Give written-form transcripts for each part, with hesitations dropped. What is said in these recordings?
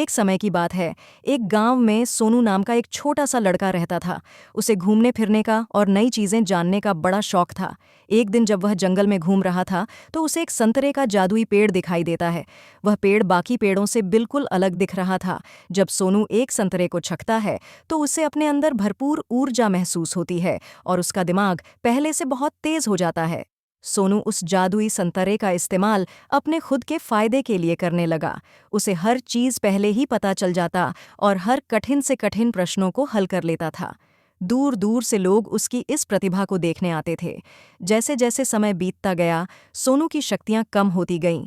एक समय की बात है। एक गांव में सोनू नाम का एक छोटा सा लड़का रहता था। उसे घूमने फिरने का और नई चीजें जानने का बड़ा शौक था। एक दिन जब वह जंगल में घूम रहा था तो उसे एक संतरे का जादुई पेड़ दिखाई देता है। वह पेड़ बाकी पेड़ों से बिल्कुल अलग दिख रहा था। जब सोनू एक संतरे को छकता है तो उसे अपने अंदर भरपूर ऊर्जा महसूस होती है और उसका दिमाग पहले से बहुत तेज हो जाता है। सोनू उस जादुई संतरे का इस्तेमाल अपने खुद के फायदे के लिए करने लगा। उसे हर चीज पहले ही पता चल जाता और हर कठिन से कठिन प्रश्नों को हल कर लेता था। दूर दूर से लोग उसकी इस प्रतिभा को देखने आते थे। जैसे जैसे समय बीतता गया, सोनू की शक्तियां कम होती गईं।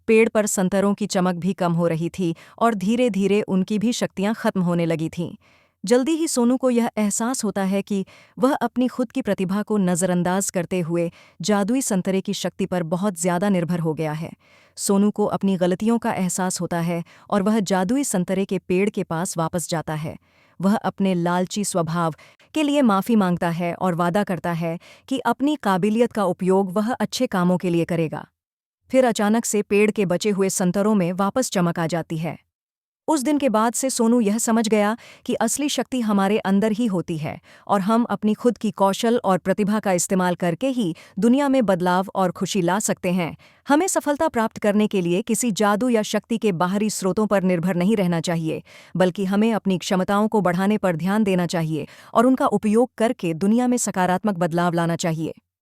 पेड़ पर संतरों की चमक भी कम हो रही थी और धीरे धीरे उनकी भी शक्तियां खत्म होने लगी थीं। जल्दी ही सोनू को यह एहसास होता है कि वह अपनी खुद की प्रतिभा को नज़रअंदाज करते हुए जादुई संतरे की शक्ति पर बहुत ज़्यादा निर्भर हो गया है। सोनू को अपनी गलतियों का एहसास होता है और वह जादुई संतरे के पेड़ के पास वापस जाता है। वह अपने लालची स्वभाव के लिए माफ़ी मांगता है और वादा करता है कि अपनी काबिलियत का उपयोग वह अच्छे कामों के लिए करेगा। फिर अचानक से पेड़ के बचे हुए संतरों में वापस चमक आ जाती है। उस दिन के बाद से सोनू यह समझ गया कि असली शक्ति हमारे अंदर ही होती है और हम अपनी खुद की कौशल और प्रतिभा का इस्तेमाल करके ही दुनिया में बदलाव और खुशी ला सकते हैं। हमें सफलता प्राप्त करने के लिए किसी जादू या शक्ति के बाहरी स्रोतों पर निर्भर नहीं रहना चाहिए, बल्कि हमें अपनी क्षमताओं को बढ़ाने पर ध्यान देना चाहिए और उनका उपयोग करके दुनिया में सकारात्मक बदलाव लाना चाहिए।